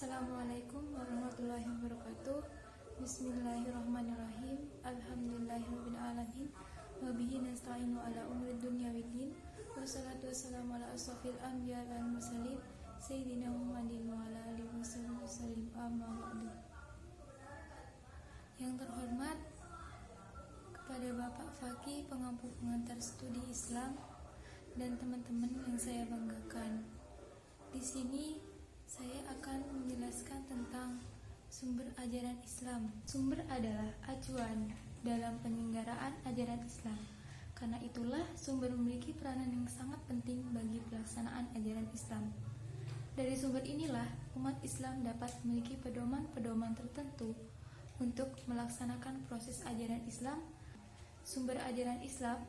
Assalamualaikum warahmatullahi wabarakatuh. Bismillahirrahmanirrahim. Alhamdulillahirabbil alamin. Wa bihi nasta'inu ala umuri dunya waddin. Wassalatu wassalamu ala asrofil anbiya wal mursalin sayyidina Muhammadin wa ala alihi wasallam. Amma ba'du. Yang terhormat kepada Bapak Fakih, pengampu pengantar studi Islam, dan teman-teman yang saya banggakan. Di sini saya akan menjelaskan tentang sumber ajaran Islam. Sumber adalah acuan dalam penyelenggaraan ajaran Islam. Karena itulah sumber memiliki peranan yang sangat penting bagi pelaksanaan ajaran Islam. Dari sumber inilah umat Islam dapat memiliki pedoman-pedoman tertentu untuk melaksanakan proses ajaran Islam. Sumber ajaran Islam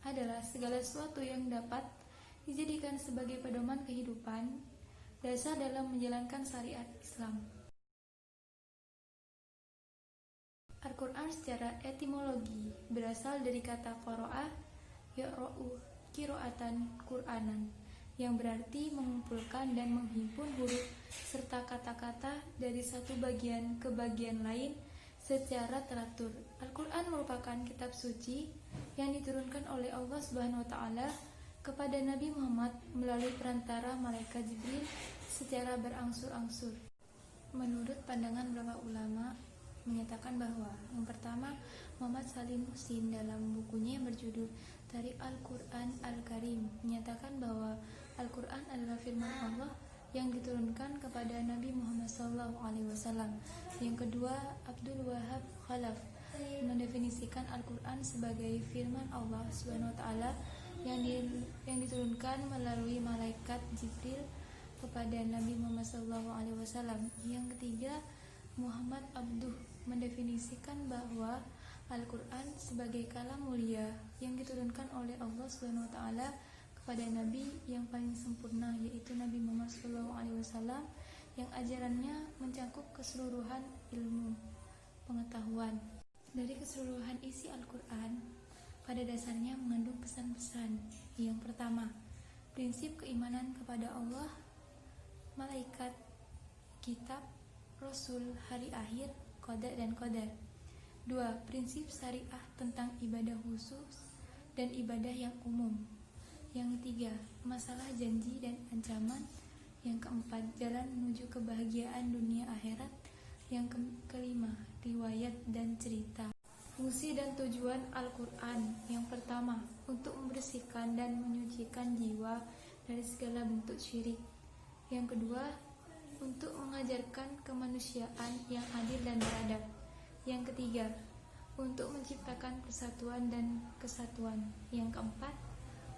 adalah segala sesuatu yang dapat dijadikan sebagai pedoman kehidupan, dasar dalam menjalankan syariat Islam. Al-Quran secara etimologi berasal dari kata qoro'ah, ya'ro'u, kiro'atan, Qur'anan, yang berarti mengumpulkan dan menghimpun huruf serta kata-kata dari satu bagian ke bagian lain secara teratur. Al-Quran merupakan kitab suci yang diturunkan oleh Allah Subhanahu wa Ta'ala kepada Nabi Muhammad melalui perantara malaikat Jibril secara berangsur-angsur. Menurut pandangan beberapa ulama menyatakan bahwa yang pertama, Muhammad Salim Muhsin dalam bukunya yang berjudul Tarikh Al-Quran Al-Karim menyatakan bahwa Al-Quran adalah firman Allah yang diturunkan kepada Nabi Muhammad SAW. Yang kedua, Abdul Wahab Khalaf mendefinisikan Al-Quran sebagai firman Allah SWT yang diturunkan melalui malaikat Jibril kepada Nabi Muhammad SAW. Yang ketiga, Muhammad Abduh mendefinisikan bahwa Al-Quran sebagai kalam mulia yang diturunkan oleh Allah SWT kepada Nabi yang paling sempurna, yaitu Nabi Muhammad SAW, yang ajarannya mencakup keseluruhan ilmu pengetahuan. Dari keseluruhan isi Al-Quran, pada dasarnya mengandung pesan-pesan. Yang pertama, prinsip keimanan kepada Allah, malaikat, kitab, rasul, hari akhir, qada dan qadar. Dua, prinsip syariah tentang ibadah khusus dan ibadah yang umum. Yang ketiga, masalah janji dan ancaman. Yang keempat, jalan menuju kebahagiaan dunia akhirat. Yang kelima, riwayat dan cerita. Fungsi dan tujuan Al-Quran. Yang pertama, untuk membersihkan dan menyucikan jiwa dari segala bentuk syirik. Yang kedua, untuk mengajarkan kemanusiaan yang adil dan beradab. Yang ketiga, untuk menciptakan persatuan dan kesatuan. Yang keempat,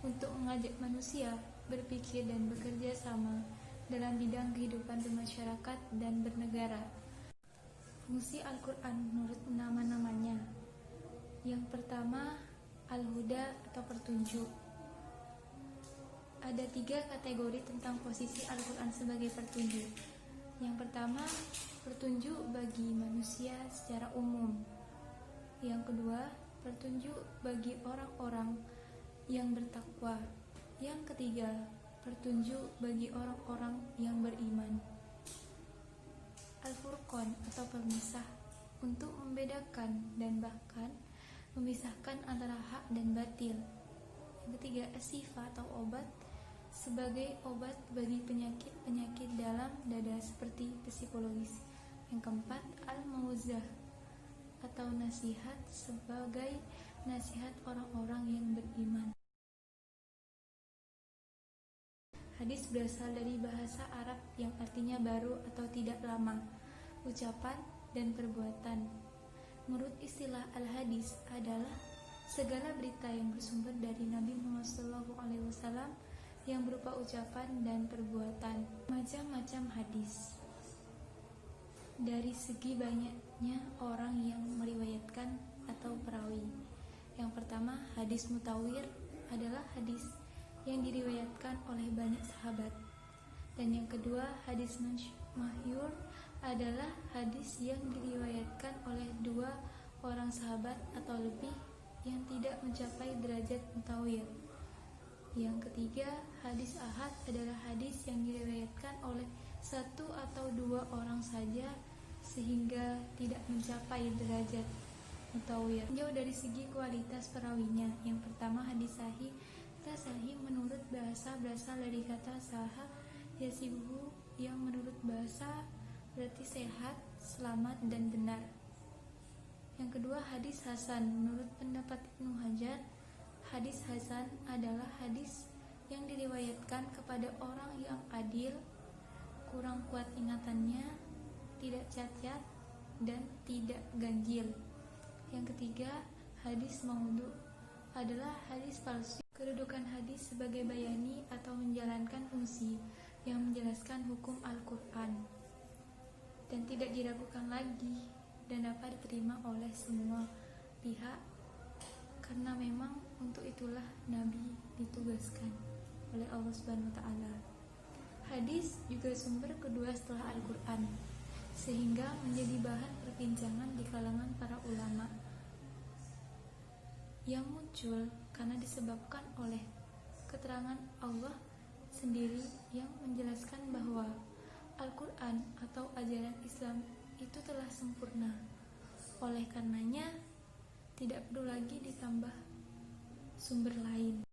untuk mengajak manusia berpikir dan bekerja sama dalam bidang kehidupan bermasyarakat dan bernegara. Fungsi Al-Quran menurut nama-namanya. Yang pertama, Al-Huda atau petunjuk. Ada 3 kategori tentang posisi Al-Quran sebagai petunjuk. Yang pertama, petunjuk bagi manusia secara umum. Yang kedua, petunjuk bagi orang-orang yang bertakwa. Yang ketiga, petunjuk bagi orang-orang yang beriman. Al-Furqan atau pemisah, untuk membedakan dan bahkan memisahkan antara hak dan batil. Yang ketiga, As-Sifa atau obat, sebagai obat bagi penyakit-penyakit dalam dada seperti psikologis. Yang keempat, Al-Mau'izah atau nasihat, sebagai nasihat orang-orang yang beriman. Hadis berasal dari bahasa Arab yang artinya baru atau tidak lama, ucapan dan perbuatan. Menurut istilah al-hadis adalah segala berita yang bersumber dari Nabi Muhammad SAW yang berupa ucapan dan perbuatan. Macam-macam hadis. Dari segi banyaknya orang yang meriwayatkan atau perawi. Yang pertama, hadis mutawir adalah hadis yang diriwayatkan oleh banyak sahabat. Dan yang kedua, hadis masyhur adalah hadis yang diriwayatkan oleh 2 orang sahabat atau lebih yang tidak mencapai derajat mutawir. Yang ketiga, hadis ahad adalah hadis yang diriwayatkan oleh satu atau dua orang saja sehingga tidak mencapai derajat mutawir. Jauh dari segi kualitas perawinya, yang pertama hadis sahih. Kata sahih menurut bahasa berasal dari kata saha yasibuhu, yang menurut bahasa berarti sehat, selamat, dan benar. Yang kedua, hadis hasan. Menurut pendapat Ibnu Hajar, hadis hasan adalah hadis yang diriwayatkan kepada orang yang adil, kurang kuat ingatannya, tidak cacat, dan tidak ganjil. Yang ketiga, hadis maudhu adalah hadis palsu. Kedudukan hadis sebagai bayani atau menjalankan fungsi yang menjelaskan hukum Al-Quran dan tidak diragukan lagi dan dapat diterima oleh semua pihak, karena memang untuk itulah Nabi ditugaskan oleh Allah Subhanahu wa Ta'ala. Hadis juga sumber kedua setelah Al-Quran, sehingga menjadi bahan perbincangan di kalangan para ulama, yang muncul karena disebabkan oleh keterangan Allah sendiri yang menjelaskan bahwa Al-Quran atau ajaran Islam itu telah sempurna. Oleh karenanya tidak perlu lagi ditambah sumber lain.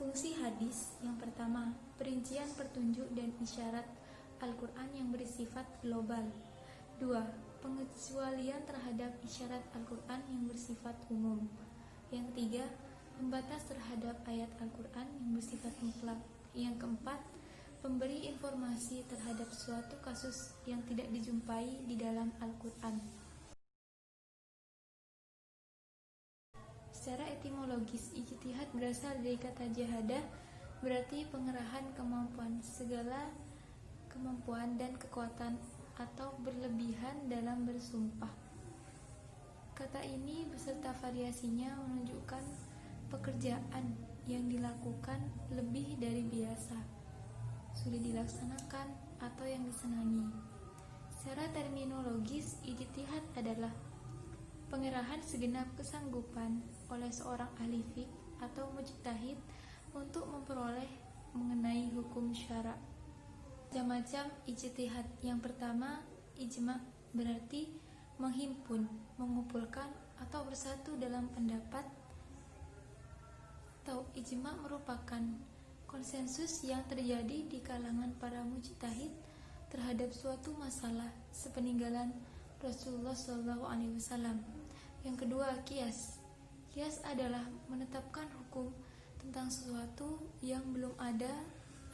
Fungsi hadis yang pertama, perincian petunjuk dan isyarat Al-Quran yang bersifat global. 2. Pengecualian terhadap isyarat Al-Quran yang bersifat umum. Yang ketiga, pembatas terhadap ayat Al-Quran yang bersifat mutlak. Yang keempat, pemberi informasi terhadap suatu kasus yang tidak dijumpai di dalam Al-Quran. Secara etimologis, ijtihad berasal dari kata jahadah, berarti pengerahan kemampuan, segala kemampuan dan kekuatan atau berlebihan dalam bersumpah. Kata ini beserta variasinya menunjukkan pekerjaan yang dilakukan lebih dari biasa, sulit dilaksanakan, atau yang disenangi. Secara terminologis, ijtihad adalah pengerahan segenap kesanggupan oleh seorang ahli fiqh atau mujtahid untuk memperoleh mengenai hukum syara. Macam-macam ijtihad. Yang pertama, ijma, berarti menghimpun, mengumpulkan, atau bersatu dalam pendapat. Atau ijma merupakan konsensus yang terjadi di kalangan para mujtahid terhadap suatu masalah sepeninggalan Rasulullah SAW. Yang kedua, qiyas. Qiyas adalah menetapkan hukum tentang sesuatu yang belum ada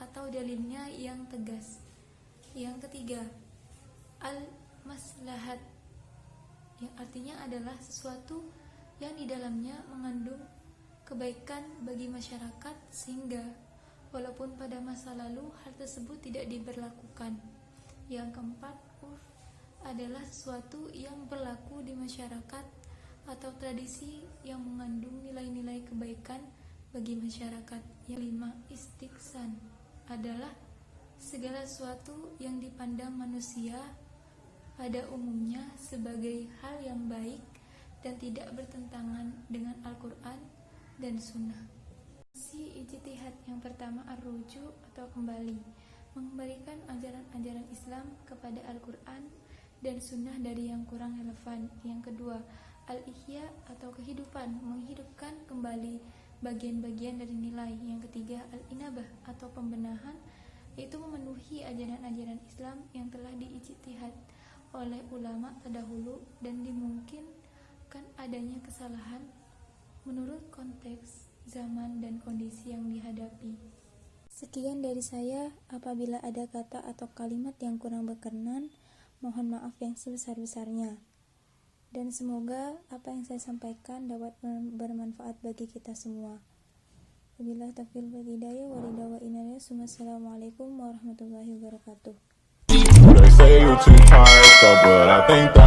atau dalilnya yang tegas. Yang ketiga, al-maslahat, yang artinya adalah sesuatu yang di dalamnya mengandung kebaikan bagi masyarakat sehingga walaupun pada masa lalu hal tersebut tidak diberlakukan. Yang keempat, urf adalah sesuatu yang berlaku di masyarakat atau tradisi yang mengandung nilai-nilai kebaikan bagi masyarakat. Yang lima, istiqsan adalah segala sesuatu yang dipandang manusia pada umumnya sebagai hal yang baik dan tidak bertentangan dengan Al-Quran dan Sunnah. Si ijtihad yang pertama, ar-ruju atau kembali, mengembalikan ajaran-ajaran Islam kepada Al-Quran dan Sunnah dari yang kurang relevan. Yang kedua, al-ihya atau kehidupan, menghidupkan kembali bagian-bagian dari nilai. Yang ketiga, al-inabah atau pembenahan, yaitu memenuhi ajaran-ajaran Islam yang telah diijtihad oleh ulama terdahulu dan dimungkinkan adanya kesalahan menurut konteks, zaman, dan kondisi yang dihadapi. Sekian dari saya. Apabila ada kata atau kalimat yang kurang berkenan, mohon maaf yang sebesar-besarnya. Dan semoga apa yang saya sampaikan dapat bermanfaat bagi kita semua. Wabillahi taufiq wal hidayah wa ridha wa inayah. Assalamualaikum warahmatullahi wabarakatuh. They say you're too tired, so but I think that